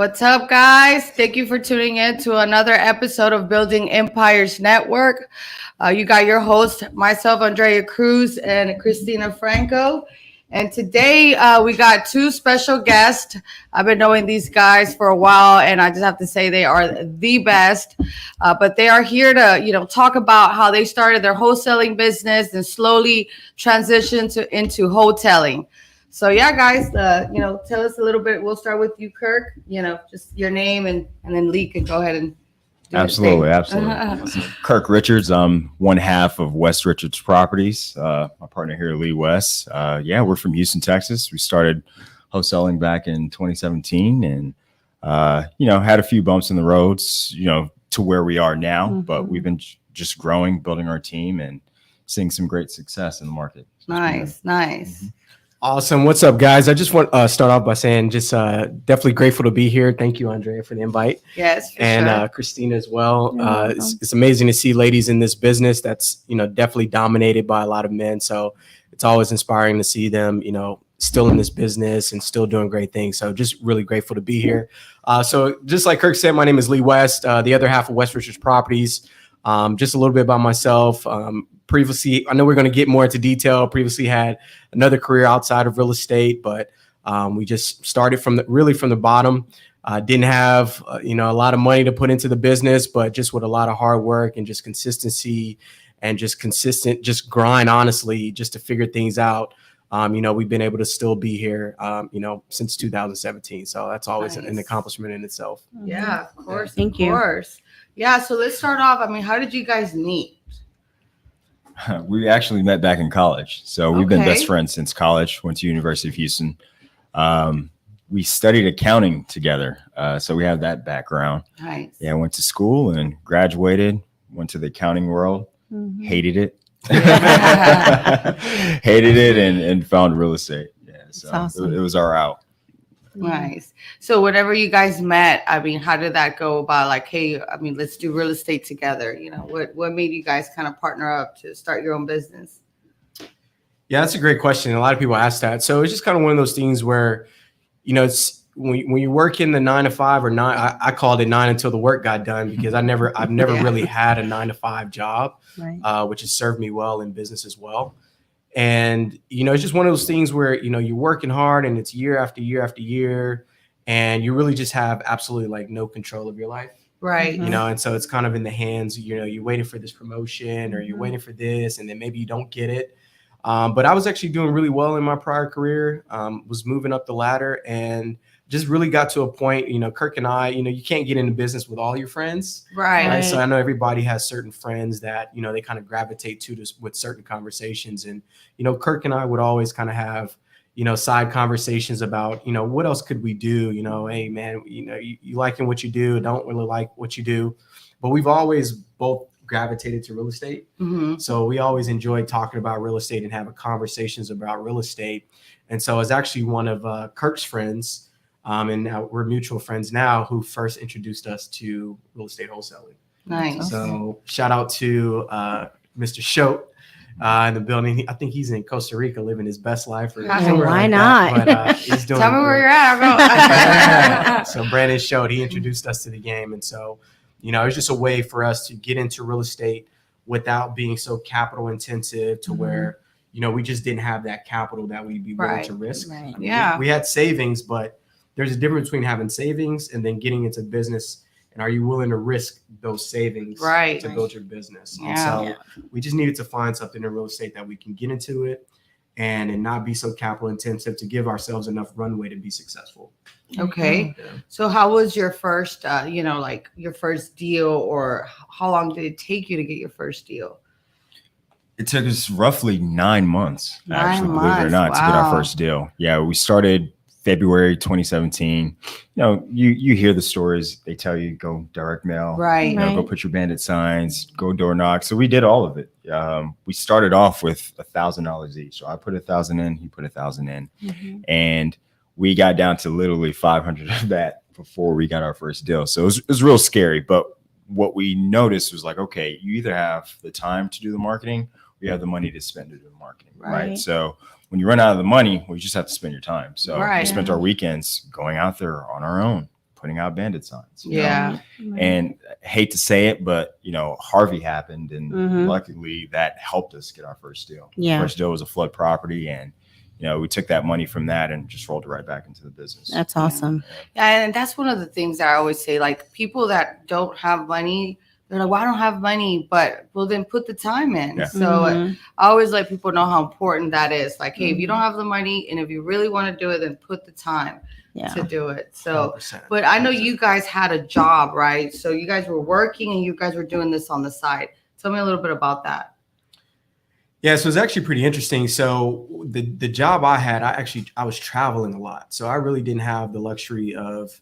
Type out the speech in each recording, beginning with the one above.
What's up, guys? Thank you for tuning in to another episode of Building Empires Network. You got your host, myself, Andrea Cruz, and Christina Franco. And today we got two special guests. I've been knowing these guys for a while, and I just have to say they are the best. But they are here to, talk about how they started their wholesaling business and slowly transitioned into wholetailing. So yeah, guys, tell us a little bit. We'll start with you, Kirk. Just your name, and then Lee can go ahead and do Absolutely. Kirk Richards. I'm one half of West Richards Properties. My partner here, Lee West. We're from Houston, Texas. We started wholesaling back in 2017, and had a few bumps in the roads, to where we are now. Mm-hmm. But we've been just growing, building our team, and seeing some great success in the market. So nice. Mm-hmm. Awesome. What's up, guys? I just want to start off by saying just definitely grateful to be here. Thank you, Andrea, for the invite. Yes, and sure. Christina as well. It's amazing to see ladies in this business that's, definitely dominated by a lot of men. So it's always inspiring to see them, still in this business and still doing great things. So just really grateful to be here. So just like Kirk said, my name is Lee West, the other half of West Richards Properties. Just a little bit about myself. Previously, I know we're going to get more into detail. Previously had another career outside of real estate, but we just started from the bottom. Didn't have, a lot of money to put into the business, but just with a lot of hard work and just consistency and just grind, honestly, just to figure things out. We've been able to still be here, since 2017. So that's always an accomplishment in itself. Yeah, of course. Thank you. Of course. Yeah. So let's start off. How did you guys meet? We actually met back in college. So we've been best friends since college, went to University of Houston. We studied accounting together. So we have that background. Nice. Yeah, went to school and graduated, went to the accounting world, hated it. Hated it and found real estate. Yeah, so awesome. It was our out. Nice. So whenever you guys met, how did that go about? Like, hey, let's do real estate together. What made you guys kind of partner up to start your own business? Yeah, that's a great question. A lot of people ask that. So it's just kind of one of those things where, it's when you work in the 9 to 5 or 9, I called it 9 until the work got done, because I've never really had a 9 to 5 job, right. Which has served me well in business as well. And, it's just one of those things where, you're working hard and it's year after year after year, and you really just have absolutely like no control of your life. Right. And so it's kind of in the hands, you're waiting for this promotion or you're waiting for this, and then maybe you don't get it. But I was actually doing really well in my prior career, was moving up the ladder, and just really got to a point, Kirk and I, you can't get into business with all your friends. Right. So I know everybody has certain friends that, they kind of gravitate to this with certain conversations. And, Kirk and I would always kind of have, side conversations about, what else could we do? Hey, man, you liking what you do, don't really like what you do. But we've always both gravitated to real estate. Mm-hmm. So we always enjoyed talking about real estate and having conversations about real estate. And so it's actually one of Kirk's friends, and now we're mutual friends now, who first introduced us to real estate wholesaling. Nice. So shout out to Mr. Shote in the building. I think he's in Costa Rica living his best life. Why not? But he's doing Tell me where you're at. So Brandon Shote, he introduced us to the game. And so, it's just a way for us to get into real estate without being so capital intensive to where, we just didn't have that capital that we'd be willing to risk. Right. We had savings, but there's a difference between having savings and then getting into business. And are you willing to risk those savings to build your business? Yeah. And so we just needed to find something in real estate that we can get into it and not be so capital intensive, to give ourselves enough runway to be successful. Okay. Yeah. So how was your first, your first deal, or how long did it take you to get your first deal? It took us roughly 9 months, believe it or not, to get our first deal. Yeah, we started February 2017. You hear the stories. They tell you go direct mail, right? Go put your bandit signs, go door knock. So we did all of it. We started off with $1,000 each. So I put 1,000 in, he put 1,000 in, and we got down to literally 500 of that before we got our first deal. So it was real scary. But what we noticed was like, okay, you either have the time to do the marketing, or you have the money to spend to do the marketing, right? So when you run out of the money, well, you just have to spend your time. So we spent our weekends going out there on our own, putting out bandit signs. you know? Yeah. And I hate to say it, but Harvey happened, and Mhm. luckily that helped us get our first deal. Yeah. First deal was a flood property, and we took that money from that and just rolled it right back into the business. That's awesome. Yeah, and that's one of the things that I always say, like people that don't have money, they're like, well, I don't have money, but well, then put the time in. Yeah. So Mhm. I always let people know how important that is. Like, hey, if you don't have the money and if you really want to do it, then put the time Yeah. to do it. So, 100%. but I know you guys had a job, right? So you guys were working and you guys were doing this on the side. Tell me a little bit about that. Yeah, so it's actually pretty interesting. So the job I had, I was traveling a lot. So I really didn't have the luxury of,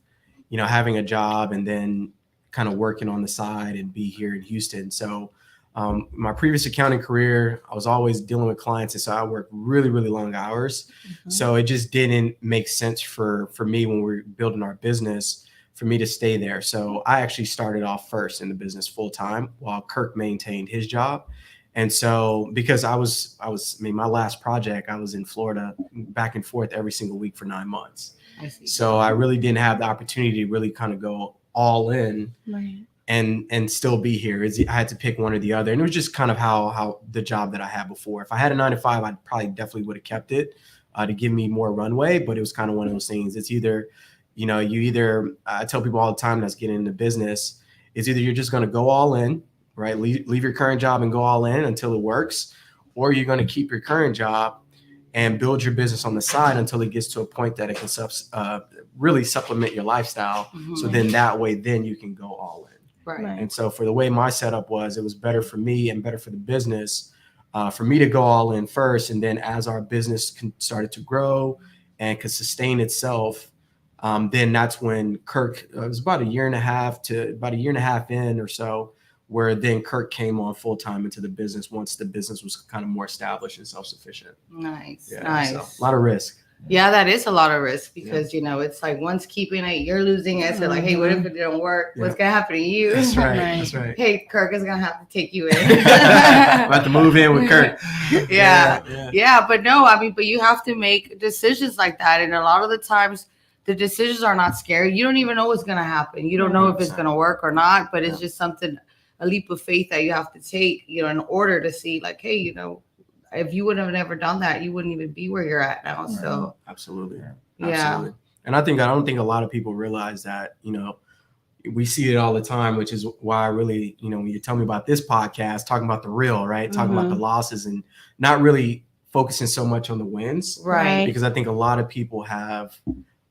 having a job and then kind of working on the side and be here in Houston. So my previous accounting career, I was always dealing with clients. And so I worked really, really long hours. Mhm. So it just didn't make sense for me when we were building our business for me to stay there. So I actually started off first in the business full time while Kirk maintained his job. And so because I mean, my last project, I was in Florida back and forth every single week for 9 months. I see. So I really didn't have the opportunity to really kind of go all in Right. and still be here. I had to pick one or the other. And it was just kind of how the job that I had before. If I had a 9 to 5, I probably definitely would have kept it to give me more runway. But it was kind of one of those things. It's either, I tell people all the time that's getting into business, it's either you're just going to go all in, right? Leave your current job and go all in until it works, or you're going to keep your current job and build your business on the side until it gets to a point that it can really supplement your lifestyle. Mhm. So then that way, then you can go all in. Right. Right. And so for the way my setup was, it was better for me and better for the business for me to go all in first. And then as our business started to grow and could sustain itself, then that's when Kirk, it was about a year and a half in or so, where then Kirk came on full time into the business once the business was kind of more established and self-sufficient. Nice. Yeah, Nice. so a lot of risk. Yeah, that is a lot of risk because it's like one's keeping it, you're losing it. So like, hey, what if it didn't work? What's gonna happen to you? That's right. Right. That's right. Hey, Kirk is gonna have to take you in. About to move in with Kirk. Yeah, but no, I mean, but you have to make decisions like that, and a lot of the times the decisions are not scary. You don't even know what's gonna happen. You don't know if it's gonna work or not, but it's just something, a leap of faith that you have to take, in order to see, like, hey, if you would have never done that, you wouldn't even be where you're at now. So Absolutely. yeah. Absolutely. And I don't think a lot of people realize that, we see it all the time, which is why I really, when you tell me about this podcast, talking about the real, right? Talking about the losses and not really focusing so much on the wins. Right. Because I think a lot of people have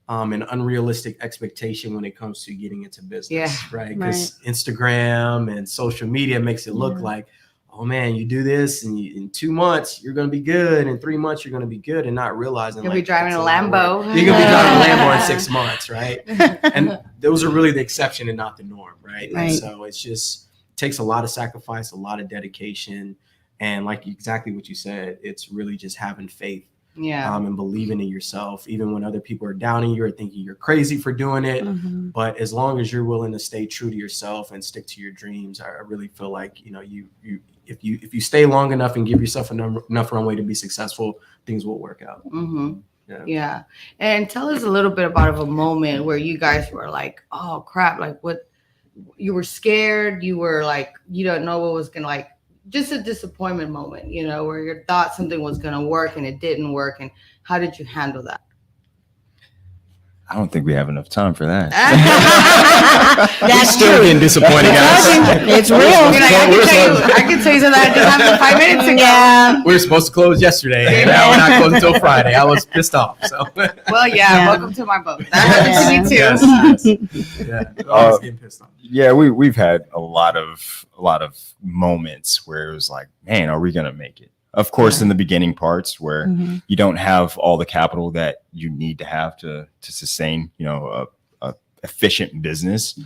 an unrealistic expectation when it comes to getting into business. Yeah. Right. Because Instagram and social media makes it look like, oh man, you do this and in 2 months you're going to be good. In 3 months you're going to be good, and not realizing You'll be driving a Lambo. You're going to be driving a Lambo in 6 months, right? And those are really the exception and not the norm, right? Right. And so it takes a lot of sacrifice, a lot of dedication, and like exactly what you said, it's really just having faith. Yeah. And believing in yourself, even when other people are downing you or thinking you're crazy for doing it. Mhm. But as long as you're willing to stay true to yourself and stick to your dreams, I really feel like if you stay long enough and give yourself enough runway to be successful, things will work out. Mm-hmm. Yeah. And tell us a little bit about a moment where you guys were like, oh crap, like what, you were scared, you were like, you don't know what was gonna, like, just a disappointment moment, where you thought something was gonna work and it didn't work, and how did you handle that? I don't think we have enough time for that. That's Still true. getting disappointed, guys. It's real. I can tell you something that just happened 5 minutes ago. Yeah. We were supposed to close yesterday, and now we're not closing until Friday. I was pissed off. So Well, Yeah. welcome to my boat. That happened to me too. Yes. Yeah. Always getting pissed off. Yeah, we've had a lot of moments where it was like, man, are we gonna make it? Of course, in the beginning parts where Mhm. you don't have all the capital that you need to have to sustain, a efficient business.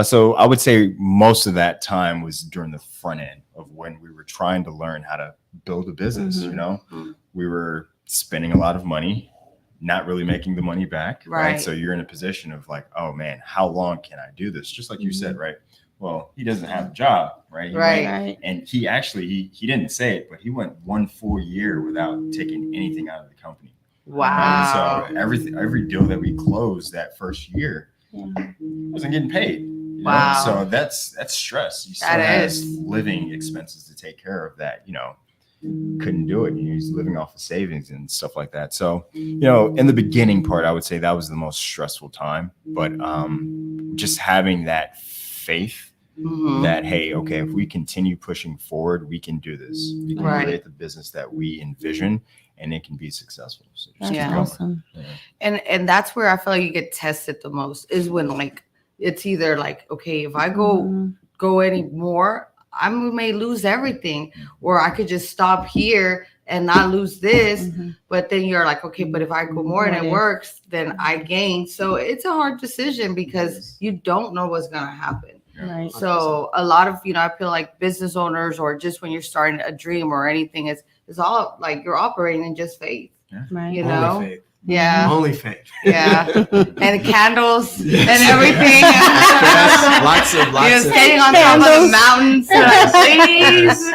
So I would say most of that time was during the front end of when we were trying to learn how to build a business. Mhm. We were spending a lot of money, not really making the money back. Right. So you're in a position of like, oh man, how long can I do this? Just like you said, right? Well, he doesn't have a job, right? He Right. Right. And he actually, he didn't say it, but he went 1 full year without taking anything out of the company. Wow. And so every deal that we closed that first year, wasn't getting paid. You know? Wow. So that's stress. You still That have is. living expenses to take care of that, couldn't do it. He's living off of savings and stuff like that. So, in the beginning part, I would say that was the most stressful time. But just having that faith that, hey, okay, if we continue pushing forward, we can do this. We can create the business that we envision, and it can be successful. So just keep going. Awesome. And that's where I feel like you get tested the most, is when like it's either like, okay, if I go any more, I may lose everything, or I could just stop here and not lose this. But then you're like, okay, but if I go more and it works, then I gain. So it's a hard decision because you don't know what's going to happen. Right. So a lot of, I feel like business owners, or just when you're starting a dream or anything, it's all like you're operating in just faith. Right. Only faith. Yeah. Only faith. Yeah. And candles and everything. Yes, lots of Standing on top of the mountains. Please.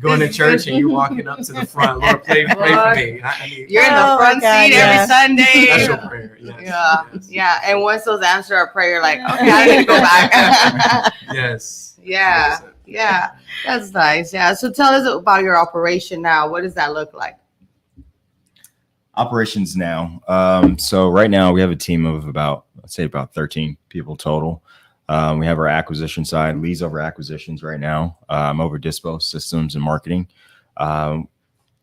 Going to church and you walking up to the front. Lord, pray for me. You're in the front seat every Sunday. Special prayer. Yes. Yeah. And once those answer a prayer, you're like, okay, I need to go back. Yes. Yeah. 100%. Yeah. That's nice. Yeah. So tell us about your operation now. What does that look like? Operations now. So right now we have a team of about 13 people total. We have our acquisition side, leads over acquisitions right now. I'm over dispo, systems, and marketing.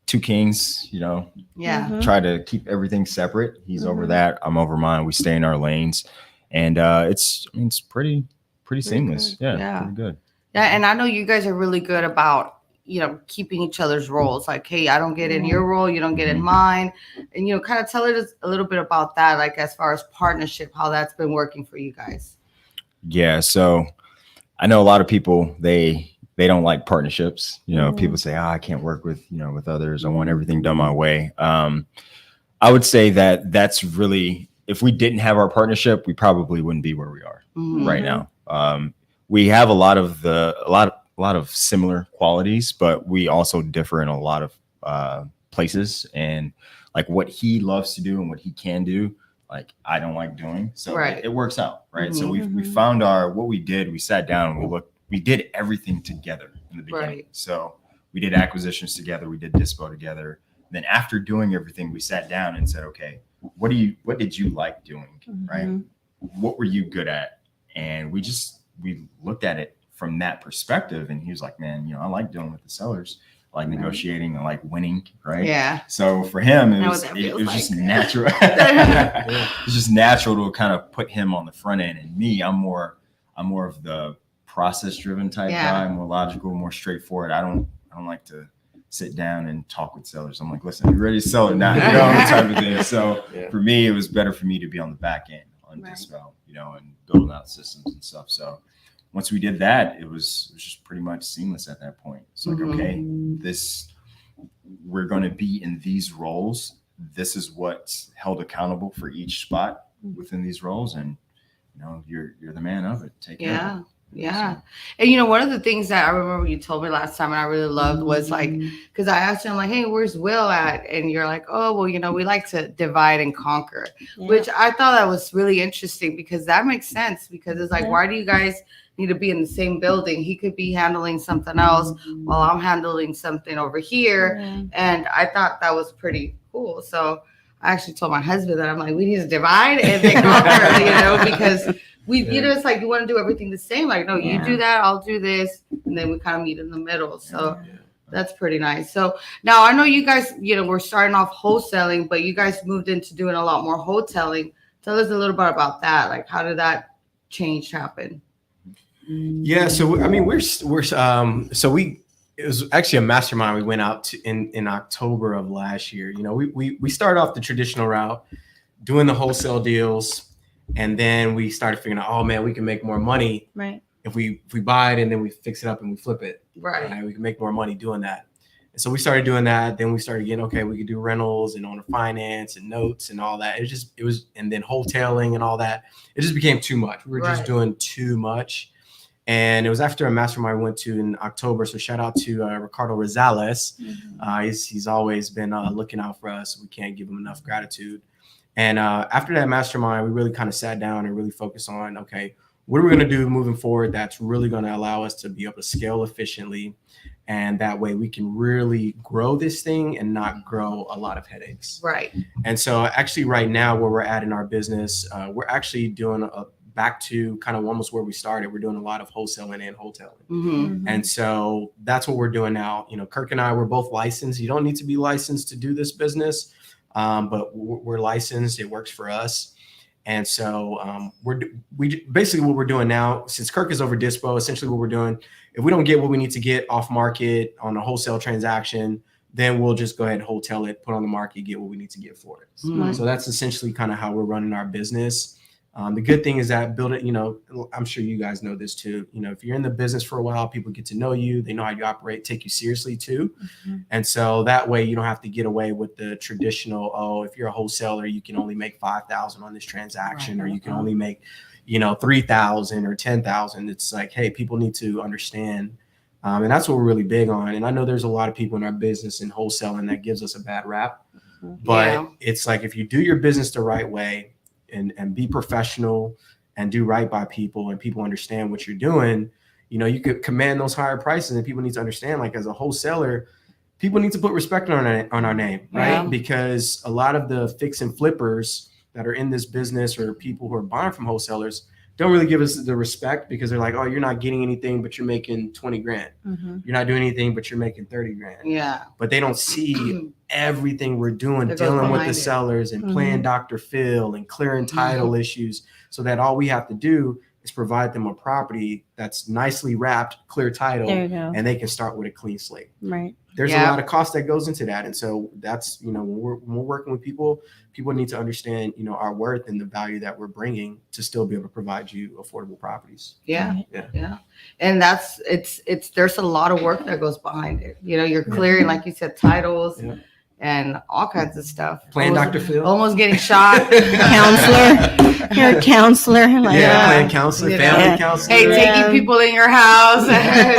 Two kings, try to keep everything separate. He's over that. I'm over mine. We stay in our lanes, and it's pretty seamless. Yeah, pretty good. Yeah, and I know you guys are really good about keeping each other's roles. Like, hey, I don't get in your role, you don't get in mine, and kind of tell us a little bit about that, like as far as partnership, how that's been working for you guys. Yeah, so I know a lot of people they don't like partnerships. People say, I can't work with with others. I want everything done my way. I would say that's really, if we didn't have our partnership, we probably wouldn't be where we are right now. We have a lot of similar qualities, but we also differ in a lot of places, and like what he loves to do and what he can do, like I don't like doing. So it works out, right? So we found what we did. We sat down and we did everything together in the beginning. So we did acquisitions together, we did dispo together. And then after doing everything, we sat down and said, okay, what did you like doing, right? What were you good at? And we looked at it from that perspective, and he was like, man, I like dealing with the sellers, I like negotiating, I like winning, right? Yeah. So for him, it was just natural. It's just natural to kind of put him on the front end, and me, I'm more of the process driven type guy, more logical, more straightforward. I don't like to sit down and talk with sellers. I'm like, listen, you ready to sell it now? Type of thing. So for me, it was better for me to be on the back end on dispo, and building out systems and stuff. So once we did that, it was just pretty much seamless at that point. It's like, okay, we're going to be in these roles. This is what's held accountable for each spot within these roles, and you're the man of it. Take care of it. Yeah. And one of the things that I remember you told me last time and I really loved was like, because I asked him like, hey, where's Will at? And you're like, oh, well, we like to divide and conquer, which I thought that was really interesting, because that makes sense, because it's like, why do you guys need to be in the same building? He could be handling something else while I'm handling something over here. And I thought that was pretty cool. So I actually told my husband that I'm like, we need to divide and then conquer, because it's like you want to do everything the same. Like, no, you do that, I'll do this, and then we kind of meet in the middle. So that's pretty nice. So now I know you guys, we're starting off wholesaling, but you guys moved into doing a lot more wholetailing. Tell us a little bit about that. Like, how did that change happen? Yeah, so it was actually a mastermind we went out to in October of last year. We started off the traditional route, doing the wholesale deals. And then we started figuring out, oh man, we can make more money if we buy it and then we fix it up and we flip it. Right? We can make more money doing that. And so we started doing that. Then we started getting, okay, we could do rentals and owner finance and notes and all that. It was, and then wholetailing and all that. It just became too much. We were just doing too much. And it was after a mastermind we went to in October. So shout out to Ricardo Rosales. He's always been looking out for us. We can't give him enough gratitude. And after that mastermind, we really kind of sat down and really focused on, okay, what are we going to do moving forward that's really going to allow us to be able to scale efficiently, and that way we can really grow this thing and not grow a lot of headaches. Right. And so actually right now where we're at in our business, we're actually doing back to kind of almost where we started. We're doing a lot of wholesaling and wholetailing. Mm-hmm. And so that's what we're doing now. You know, Kirk and I, we're both licensed. You don't need to be licensed to do this business, but we're licensed. It works for us. And so we basically what we're doing now, since Kirk is over dispo, essentially what we're doing, if we don't get what we need to get off market on a wholesale transaction, then we'll just go ahead and wholetail it, put on the market, get what we need to get for it. Mm-hmm. So that's essentially kind of how we're running our business. The good thing is that build it, you know, I'm sure you guys know this too. You know, if you're in the business for a while, people get to know you, they know how you operate, take you seriously too. Mm-hmm. And so that way you don't have to get away with the traditional, oh, if you're a wholesaler, you can only make 5,000 on this transaction, Right. or you can only make, you know, 3,000 or 10,000. It's like, hey, people need to understand. And that's what we're really big on. And I know there's a lot of people in our business and wholesaling that gives us a bad rap, but it's like, if you do your business the right way, and be professional and do right by people, and people understand what you're doing, you know, you could command those higher prices. And people need to understand, like, as a wholesaler, people need to put respect on our name, right? Yeah. Because a lot of the fix and flippers that are in this business, or people who are buying from wholesalers, don't really give us the respect, because they're like, oh, you're not getting anything, but you're making 20 grand. Mm-hmm. You're not doing anything, but you're making 30 grand. Yeah. But they don't see everything we're doing, That goes dealing with behind the it. sellers and Mhm. playing Dr. Phil and clearing title issues, so that all we have to do is provide them a property that's nicely wrapped, clear title, There you go. and they can start with a clean slate. Right. There's Yeah. a lot of cost that goes into that. And so that's, you know, when we're working with people need to understand, you know, our worth and the value that we're bringing to still be able to provide you affordable properties. Yeah. Yeah. Yeah. And it's there's a lot of work that goes behind it. You know, you're clearing, like you said, titles Yeah. and all kinds of stuff. Playing Almost- Dr. Phil. Almost getting shot. Counselor. You're a counselor. Like, Yeah, playing counselor, You family know. counselor. Hey, Yeah. taking people in your house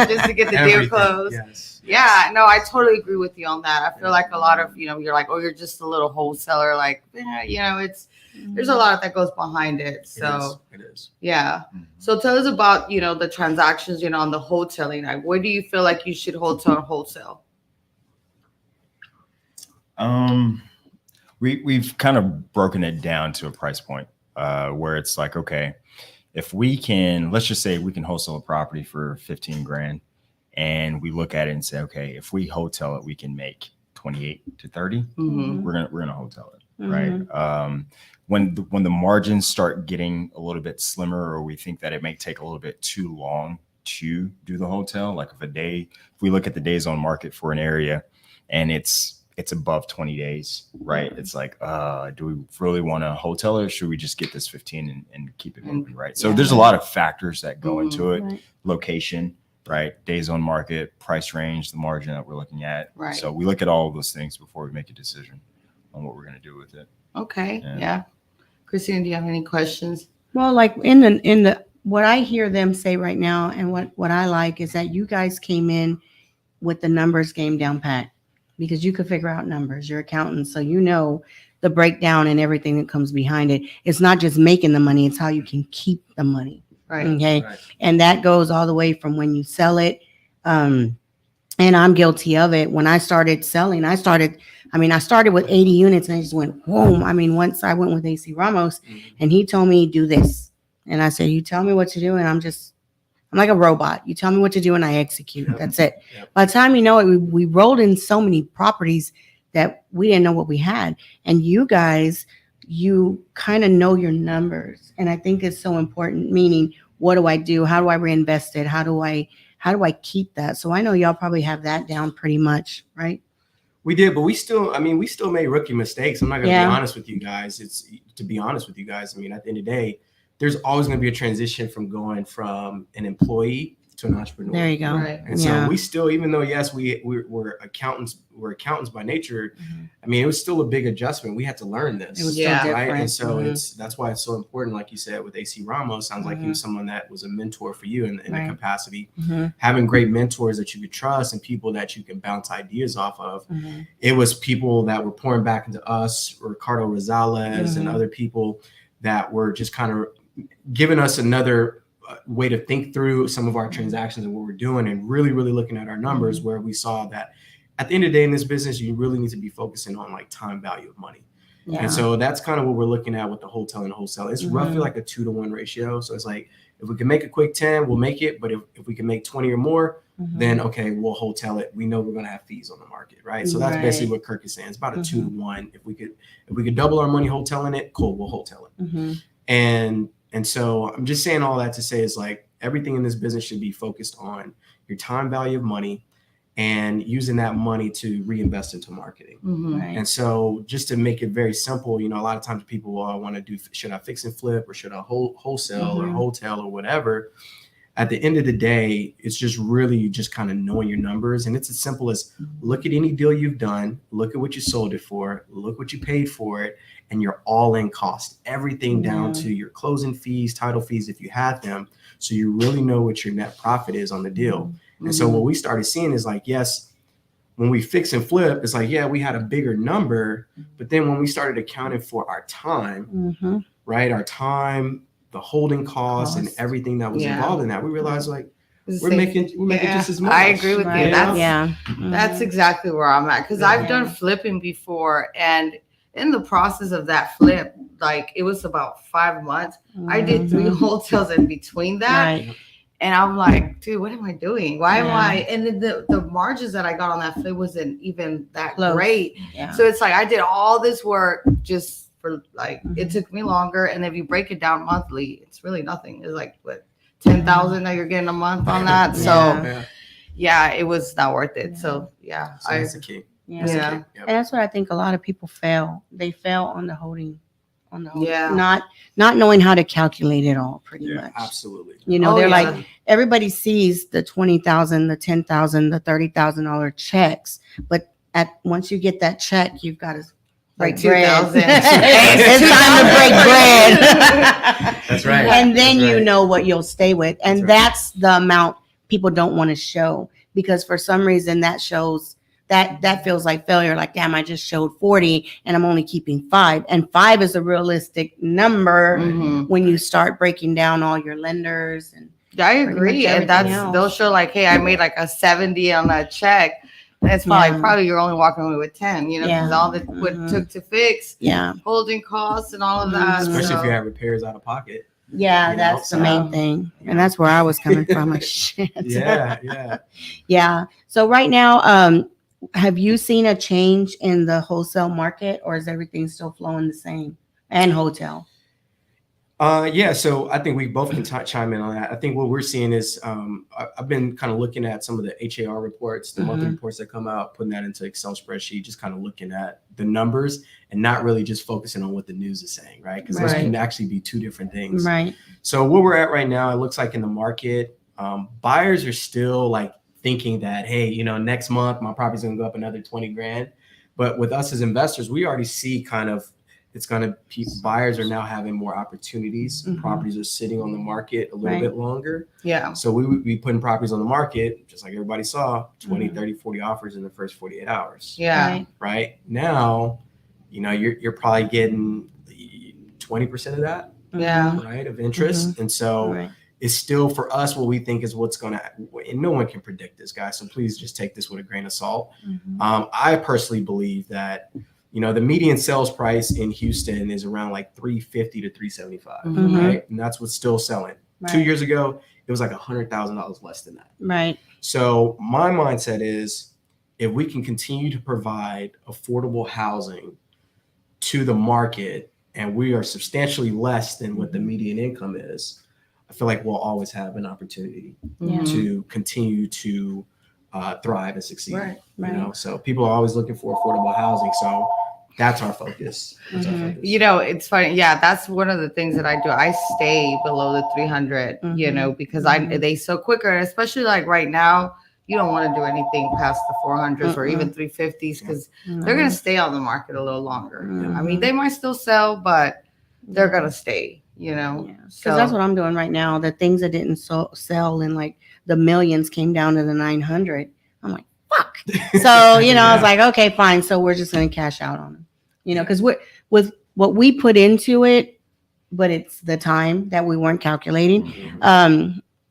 just to get the deal Everything. closed. Yes. Yeah, no, I totally agree with you on that. I feel like a lot of, you know, you're like, oh, you're just a little wholesaler. Like, yeah, you know, there's a lot that goes behind it. So, It is. yeah. So tell us about, you know, the transactions, you know, on the wholesaling. Like, where do you feel like you should wholesale and wholesale? We've kind of broken it down to a price point where it's like, okay, if we can, let's just say we can wholesale a property for 15 grand, and we look at it and say, okay, if we wholesale it, we can make 28 to 30. Mm-hmm. We're gonna wholesale it, Mhm. right? When the margins start getting a little bit slimmer, or we think that it may take a little bit too long to do the wholesale, like if we look at the days on market for an area and it's above 20 days, right? It's like, do we really want to wholesale it, or should we just get this 15 and keep it moving, right? So Yeah. there's a lot of factors that go Mhm. into it. Right. Location, right? Days on market, price range, the margin that we're looking at. Right. So we look at all of those things before we make a decision on what we're going to do with it. Okay. Yeah. Yeah. Christina, do you have any questions? Well, like in the what I hear them say right now, and what I like is that you guys came in with the numbers game down pat, because you could figure out numbers. You're accountants, so you know the breakdown and everything that comes behind it. It's not just making the money; it's how you can keep the money. Right. Okay, Right. and that goes all the way from when you sell it. And I'm guilty of it. When I started selling, I started with 80 units, and I just went boom. I mean, once I went with AC Ramos, and he told me do this, and I said, you tell me what to do, and I'm like a robot. You tell me what to do and I execute. Yep. That's it. Yep. By the time you know it, we rolled in so many properties that we didn't know what we had. And you guys, you kind of know your numbers. And I think it's so important, meaning, what do I do? How do I reinvest it? How do I keep that? So I know y'all probably have that down pretty much, right? We did, but we still made rookie mistakes. I'm not going to Yeah. be honest with you guys. To be honest with you guys, I mean, at the end of the day, there's always going to be a transition from going from an employee to an entrepreneur. There you go. Right. And so we still, even though yes, we're accountants by nature. I mean, it was still a big adjustment. We had to learn this. It was Yeah. still right. different. And so that's why it's so important. Like you said, with AC Ramos, sounds like he was someone that was a mentor for you in the capacity. Having great mentors that you could trust and people that you can bounce ideas off of. It was people that were pouring back into us, Ricardo Rosales and other people that were just kind of giving us another way to think through some of our transactions and what we're doing, and really looking at our numbers, where we saw that at the end of the day in this business, you really need to be focusing on like time value of money. And so that's kind of what we're looking at with the Wholetail and Wholesale. It's roughly like a 2-to-1 ratio. So it's like, if we can make a quick 10, we'll make it. But if we can make 20 or more, then okay, we'll Wholetail it. We know we're going to have fees on the market, right? So that's basically what Kirk is saying. It's about a 2-to-1. If we could double our money Wholetailing it, cool, we'll Wholetail it. And so I'm just saying all that to say is like, everything in this business should be focused on your time value of money and using that money to reinvest into marketing. And so just to make it very simple, you know, a lot of times people want to do, should I fix and flip, or should I wholesale or Wholetail or whatever? At the end of the day, it's just really just kind of knowing your numbers. And it's as simple as look at any deal you've done, look at what you sold it for, look what you paid for it, and your all-in cost, everything down to your closing fees, title fees, if you have them. So you really know what your net profit is on the deal. And so what we started seeing is like, yes, when we fix and flip, it's like, yeah, we had a bigger number. But then when we started accounting for our time, right, our time, the holding costs and everything that was involved in that, we realized like we're making just as much. I agree with you. That's That's exactly where I'm at, because I've done flipping before, and in the process of that flip, like it was about 5 months. I did 3 Wholetails in between that. And I'm like, dude, what am I doing? Why am I? And then the margins that I got on that flip wasn't even that great. So it's like I did all this work just for like, it took me longer. And if you break it down monthly, it's really nothing. It's like what, 10,000 that you're getting a month on that. So it was not worth it. So that's the key. And that's what I think a lot of people fail. They fail on the holding. Not knowing how to calculate it all, pretty much. Absolutely. You know, they're like, everybody sees the $20,000, the $10,000, the $30,000 checks, but once you get that check, you've got to break bread. It's time to break bread. That's right. And then you know what you'll stay with, and that's the amount people don't want to show, because for some reason that shows. That feels like failure. Like, damn, I just showed 40 and I'm only keeping 5. And 5 is a realistic number when you start breaking down all your lenders. And I agree. And they'll show like, hey, I made like a 70 on that check. That's probably you're only walking away with 10, you know, because all that what took to fix, holding costs and all of that. Especially if you have repairs out of pocket. Yeah, that's the main thing. And that's where I was coming from. Like, shit. Yeah. So right now, have you seen a change in the wholesale market, or is everything still flowing the same? And Wholetail? So I think we both can chime in on that. I think what we're seeing is I've been kind of looking at some of the HAR reports, the monthly reports that come out, putting that into Excel spreadsheet, just kind of looking at the numbers and not really just focusing on what the news is saying, right? Because those can actually be two different things. Right. So where we're at right now, it looks like in the market, buyers are still like thinking that, hey, you know, next month my property's gonna go up another 20 grand. But with us as investors, we already see kind of buyers are now having more opportunities. Properties are sitting on the market a little bit longer. So we would be putting properties on the market, just like everybody saw, 20, 30, 40 offers in the first 48 hours. Right now, you know, you're probably getting 20% of that. Right, of interest. And so it's still for us what we think is what's going to, and no one can predict this, guys. So please just take this with a grain of salt. I personally believe that, you know, the median sales price in Houston is around like $350 to $375, right? And that's what's still selling. 2 years ago, it was like $100,000 less than that. Right. So my mindset is, if we can continue to provide affordable housing to the market, and we are substantially less than what the median income is, I feel like we'll always have an opportunity to continue to thrive and succeed. You know, so people are always looking for affordable housing. So That's our focus. That's our focus. You know, it's funny. Yeah, that's one of the things that I do. I stay below the 300, you know, because they so quicker, and especially like right now, you don't want to do anything past the 400s or even 350s because they're going to stay on the market a little longer. I mean, they might still sell, but they're going to stay, you know. Because that's what I'm doing right now. The things that didn't sell in like the millions came down to the 900. I'm like, fuck. So, you know, I was like, okay, fine. So we're just going to cash out on them, you know, because with what we put into it, but it's the time that we weren't calculating.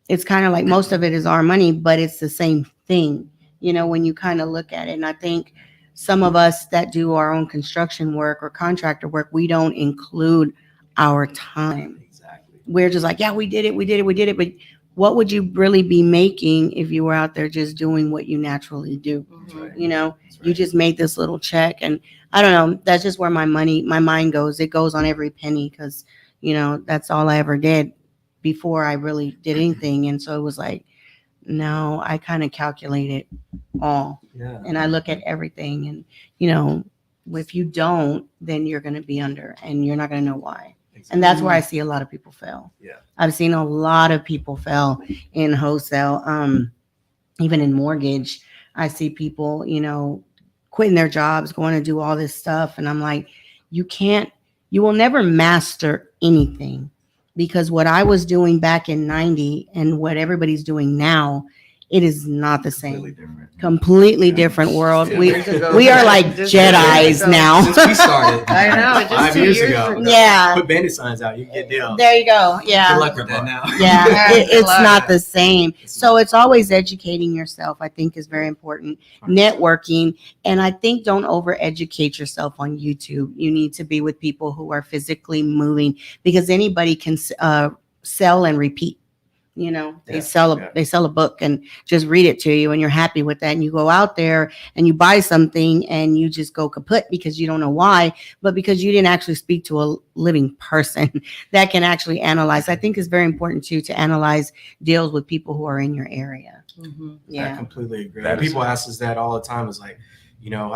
It's kind of like most of it is our money, but it's the same thing, you know, when you kind of look at it. And I think some of us that do our own construction work or contractor work, we don't include our time. Exactly. We're just like, yeah, we did it. But what would you really be making if you were out there just doing what you naturally do? Right. You know, you just made this little check. And I don't know, that's just where my mind goes. It goes on every penny because, you know, that's all I ever did before I really did anything. And so it was like, no, I kind of calculate it all. Yeah. And I look at everything. And, you know, if you don't, then you're going to be under and you're not going to know why. Exactly. And that's where I see a lot of people fail. Yeah. I've seen a lot of people fail in wholesale, even in mortgage. I see people, you know, quitting their jobs, going to do all this stuff. And I'm like, you will never master anything. Because what I was doing back in 90 and what everybody's doing now, it is not the same. Completely different world. We are like Jedis now. Since we started, I know, just 5 2 years years ago. ago. Yeah. Put bandit signs out. You can get deals. There you go. Yeah. Good luck with that now. Yeah, Yeah, it's good not luck. the same. So it's always educating yourself, I think, is very important. Networking. And I think don't over-educate yourself on YouTube. You need to be with people who are physically moving because anybody can sell and repeat. You know, they sell a book and just read it to you and you're happy with that. And you go out there and you buy something and you just go kaput because you don't know why, but because you didn't actually speak to a living person that can actually analyze. I think it's very important too to analyze deals with people who are in your area. Mm-hmm. I Yeah. completely agree. That is People right. ask us that all the time. It's like, you know,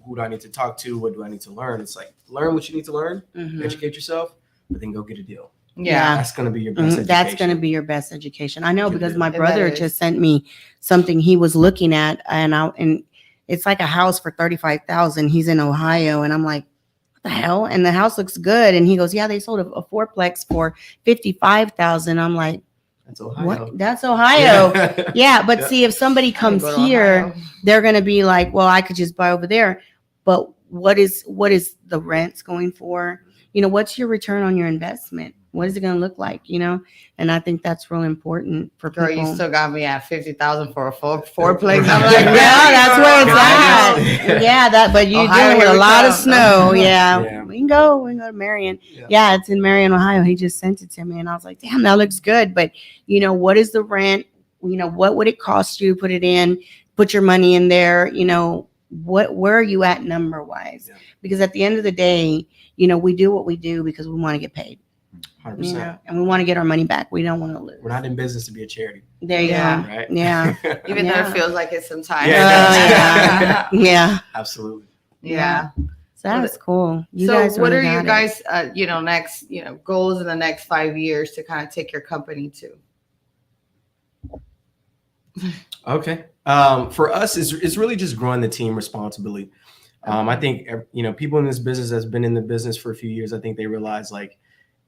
who do I need to talk to? What do I need to learn? It's like, learn what you need to learn, Mhm. educate yourself, but then go get a deal. Yeah. That's going to be your best education. That's going to be your best education. I know It because is. my It brother is. just sent me something he was looking at, and it's like a house for $35,000. He's in Ohio, and I'm like, what the hell? And the house looks good, and he goes, yeah, they sold a fourplex for $55,000. I'm like, That's Ohio. what? That's Ohio. Yeah, but Yeah. see, if somebody comes Go to here, Ohio. they're going to be like, well, I could just buy over there. But what is the rents going for? You know, what's your return on your investment? What is it going to look like? You know, and I think that's real important for Girl, people. you still got me at 50,000 for a fourplex. I'm Yeah, like, yeah, that's where it's Yeah. at. Yeah, that. But you're Ohio, dealing with here a we lot of come. snow. Yeah. Yeah. We can go to Marion. Yeah. Yeah, it's in Marion, Ohio. He just sent it to me, and I was like, damn, that looks good. But you know, what is the rent? You know, what would it cost you to put it in? Put your money in there. You know, where are you at number wise? Yeah. Because at the end of the day, you know, we do what we do because we want to get paid. 100%. You know, and we want to get our money back. We don't want to lose. We're not in business to be a charity, There you Yeah. go. right? Yeah. Even though Yeah. it feels like it sometimes. Yeah, Oh, yeah. Absolutely. Yeah. So that's cool. You So guys what really are your got it. guys, next, goals in the next 5 years to kind of take your company to? Okay. For us, it's really just growing the team responsibly. I think, people in this business that's been in the business for a few years, I think they realize like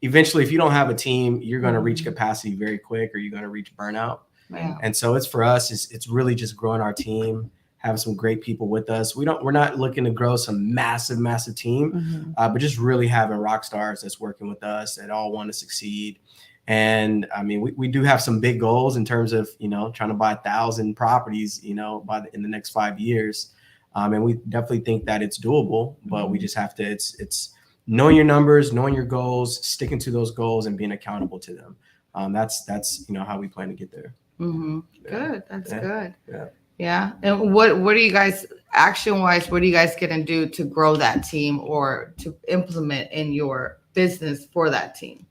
eventually if you don't have a team, you're going to reach capacity very quick or you're going to reach burnout. Yeah. And so it's for us, it's really just growing our team, have some great people with us. We're not looking to grow some massive team, but just really having rock stars that's working with us that all want to succeed. And I mean, we do have some big goals in terms of, trying to buy 1,000 properties, in the next 5 years. And we definitely think that it's doable, but we just have to, it's knowing your numbers, knowing your goals, sticking to those goals and being accountable to them. That's how we plan to get there. Mm-hmm. Yeah. Good. That's Yeah. good. Yeah. Yeah. And what are you guys action wise? What are you guys going to do to grow that team or to implement in your business for that team?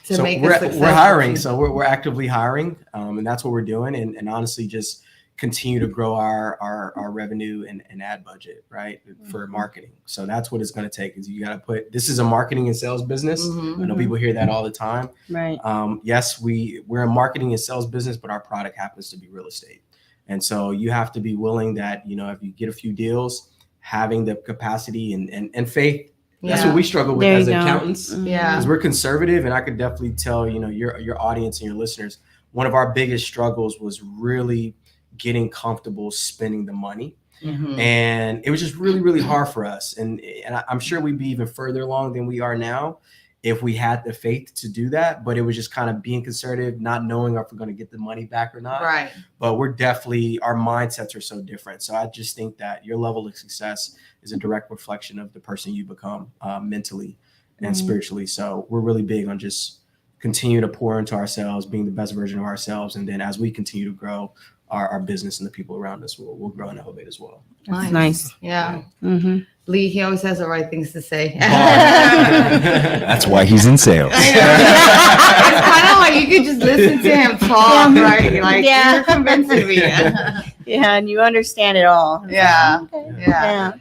To So make a we're successful hiring. team? So we're actively hiring, and that's what we're doing. And honestly, just continue to grow our revenue and ad budget, right, for marketing. So that's what it's going to take. Is you got to put. This is a marketing and sales business. I know people hear that all the time. Right. Yes, we're a marketing and sales business, but our product happens to be real estate. And so you have to be willing that, if you get a few deals, having the capacity and faith. That's what we struggle with as accountants. Yeah. Because we're conservative, and I could definitely tell, your audience and your listeners, one of our biggest struggles was really getting comfortable spending the money. And it was just really, really hard for us. And I'm sure we'd be even further along than we are now if we had the faith to do that. But it was just kind of being conservative, not knowing if we're going to get the money back or not. Right. But our mindsets are so different. So I just think that your level of success is a direct reflection of the person you become mentally and spiritually. So we're really big on just continue to pour into ourselves, being the best version of ourselves. And then as we continue to grow our business and the people around us, we'll grow and elevate as well. Nice. Yeah. Mm-hmm. Lee, he always has the right things to say. That's why he's in sales. It's kind of like you could just listen to him talk, right? Like, you're convincing me. Yeah, and you understand it all. Yeah. Okay. Yeah.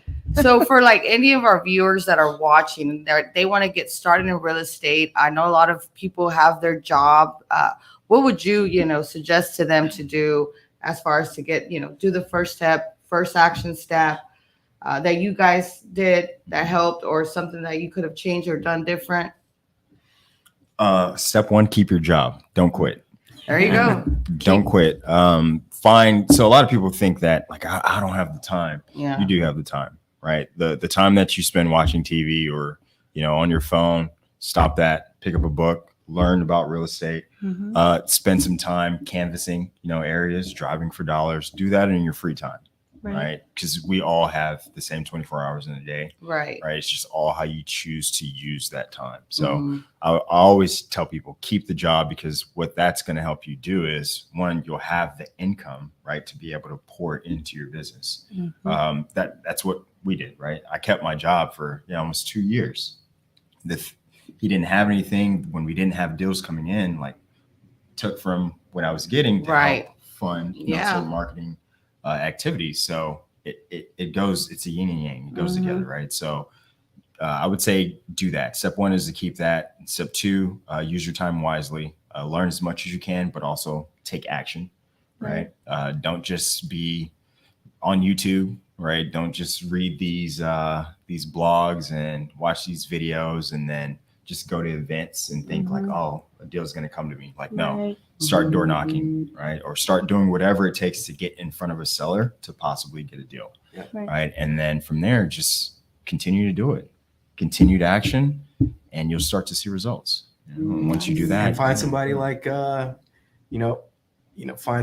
So for like any of our viewers that are watching, they want to get started in real estate. I know a lot of people have their job. What would you, suggest to them to do as far as to get, do the first action step that you guys did that helped, or something that you could have changed or done different? Step one, keep your job. Don't quit. There you go. Don't quit. So a lot of people think that like, I don't have the time. Yeah. You do have the time, right? The time that you spend watching TV or, on your phone, stop that, pick up a book, learn about real estate, spend some time canvassing, areas, driving for dollars. Do that in your free time, right? Because we all have the same 24 hours in a day, right? It's just all how you choose to use that time. So I always tell people, keep the job, because what that's going to help you do is, one, you'll have the income, right, to be able to pour into your business. That's what we did, right? I kept my job for almost 2 years. He didn't have anything when we didn't have deals coming in, like took from what I was getting to help fund some marketing activities. So it goes, it's a yin and yang, it goes together, right? So I would say do that. Step one is to keep that. Step two, use your time wisely, learn as much as you can, but also take action, right? Don't just be on YouTube, right? Don't just read these blogs and watch these videos and then just go to events and think like, oh, a deal's going to come to me. Like, no, start door knocking, right? Or start doing whatever it takes to get in front of a seller to possibly get a deal, right? And then from there, just continue to do it. Continue to action, and you'll start to see results. And once you do that, and find somebody like, find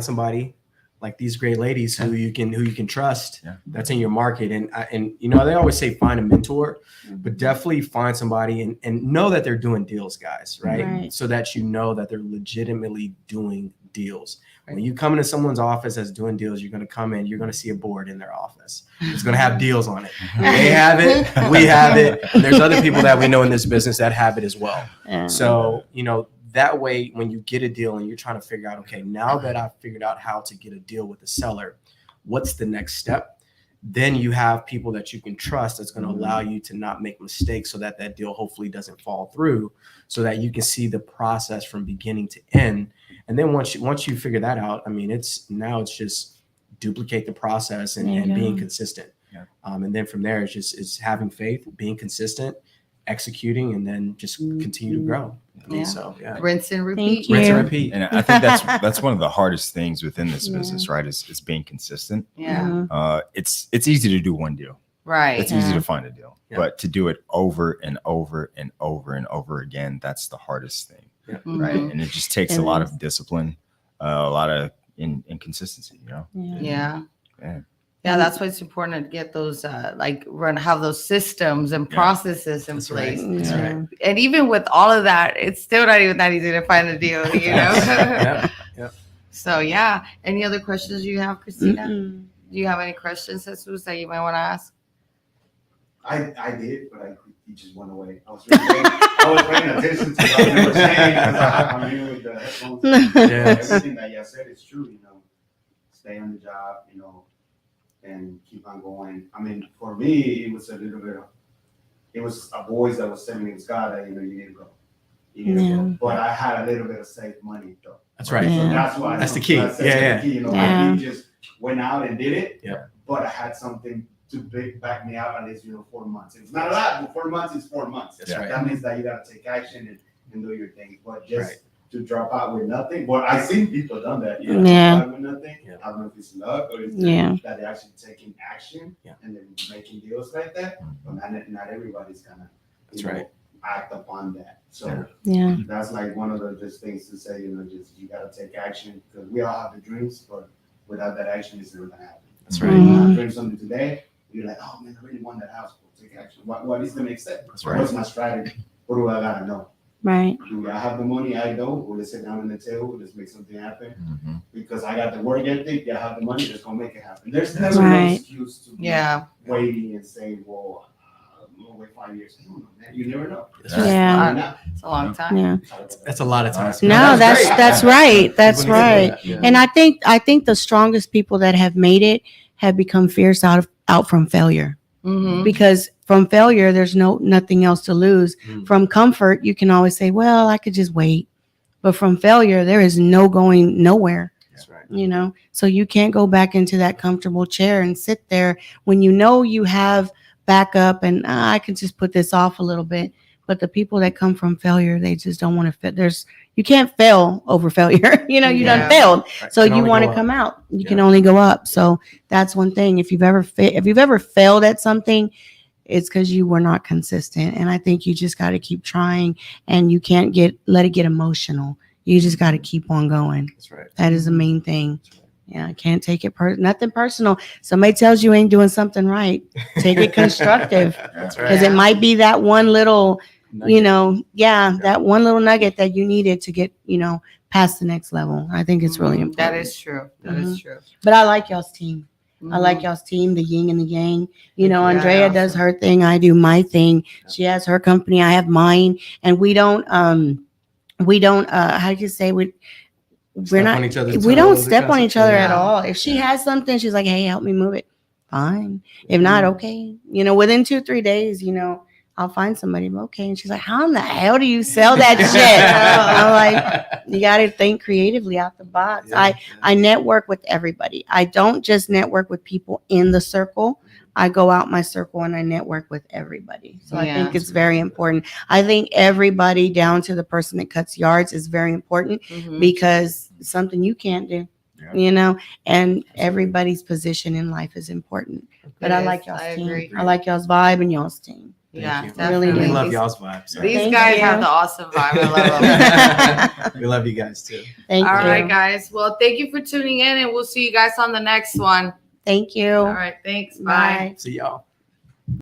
somebody like these great ladies who you can trust, that's in your market. And they always say find a mentor, but definitely find somebody and know that they're doing deals, guys, right? So that that they're legitimately doing deals. When you come into someone's office that's doing deals, you're going to come in, you're going to see a board in their office. It's going to have deals on it. They have it, we have it, and there's other people that we know in this business that have it as well. So, that way, when you get a deal and you're trying to figure out, okay, now that I've figured out how to get a deal with the seller, what's the next step? Then you have people that you can trust that's going to allow you to not make mistakes, so that deal hopefully doesn't fall through, so that you can see the process from beginning to end. And then once you figure that out, I mean, it's just duplicate the process and being consistent. And then from there, it's having faith, being consistent, executing, and then just continue to grow. So rinse and repeat. Rinse and repeat. And I think that's one of the hardest things within this business, right? Is being consistent. It's easy to do one deal, right? It's easy to find a deal, but to do it over and over and over and over again, that's the hardest thing, right? And it just takes a lot of discipline, a lot of inconsistency, Yeah, that's why it's important to get those have those systems and processes in place. That's right. And even with all of that, it's still not even that easy to find a deal, So any other questions you have, Christina? Do you have any questions, Jesus, that you might want to ask? I did, but he just went away. I was paying attention to what you were saying, because I'm here with the headphones. Everything that you said is true, stay on the job, and keep on going. I mean, for me, it was a little bit of, it was a voice that was telling me, Scott, that, you need to go. You need to go. But I had a little bit of saved money though. That's right. So Yeah. that's why. That's the key. That's Yeah, the key, Yeah. I just went out and did it. Yeah. But I had something to back me up at least, 4 months. It's not a lot, but 4 months is 4 months. That's right. That means that you gotta take action and do your thing. But just Right. to drop out with nothing. But I've seen people done that. Yeah. Yeah. Drop out with nothing. Yeah. I don't know if it's luck or it's Yeah. that they're actually taking action Yeah. and then making deals like that. But not everybody's gonna That's right. act upon that. So Yeah. that's like one of the just things to say, just you gotta take action because we all have the dreams, but without that action, it's never gonna happen. That's You right. Mhm. dream something today, you're like, oh man, I really want that house. Well, take action. What is the next step? That's right. What's my strategy? What do I gotta know? Right. Do I have the money? I don't. Well, let's sit down on the table. Let's make something happen. Mhm. Because I got the work ethic. I have the money. Just gonna make it happen. There's never Right. no excuse to be Yeah. waiting and saying, well, I'm gonna wait 5 years. No, man, you never know. Yeah. It's a long time. Yeah. That's a lot of times. No, that's great. right. That's People need to know right. that. Yeah. And I think the strongest people that have made it have become fierce out from failure. Mm-hmm. Because from failure, there's nothing else to lose. Mm. From comfort, you can always say, well, I could just wait. But from failure, there is no going nowhere. That's right. So you can't go back into that comfortable chair and sit there when you have backup and I can just put this off a little bit. But the people that come from failure, they just don't want to fit. You can't fail over failure. You Yeah. done failed. Right. So Can you only want to go up. come out. You Yeah. can only go up. So that's one thing. If you've ever failed at something, it's because you were not consistent. And I think you just got to keep trying, and you can't let it get emotional. You just got to keep on going. That's right. That is the main thing. Yeah, I can't take it nothing personal. Somebody tells you ain't doing something right, take it constructive, That's because right. it might be that one little, Nugget. that one little nugget that you needed to get, past the next level. I think it's really important. That is true. That is true. But I like y'all's team. I like y'all's team, the yin and the yang. Andrea does her thing. I do my thing. She has her company. I have mine. And we don't, how do you say, we're not, on each other's we don't toes, step on gossip. each other at Yeah. all. If she has something, she's like, hey, help me move it. Fine. If not, okay. Within 2-3 days, I'll find somebody. Okay. And she's like, how in the hell do you sell that shit? I'm like, you got to think creatively out the box. Yeah. I network with everybody. I don't just network with people in the circle. I go out my circle and I network with everybody. So I Yeah. think it's very important. I think everybody down to the person that cuts yards is very important Mhm. because it's something you can't do, and everybody's position in life is important. But It I is. like y'all's I team. agree. I like y'all's vibe and y'all's team. Yeah, Thank you. Really definitely. We love These- y'all's vibes. So. These Thank guys you. have the awesome vibe. I love them. We love you guys too. Thank All you. right, guys. Well, thank you for tuning in, and we'll see you guys on the next one. Thank you. All right. Thanks. Bye. Bye. See y'all.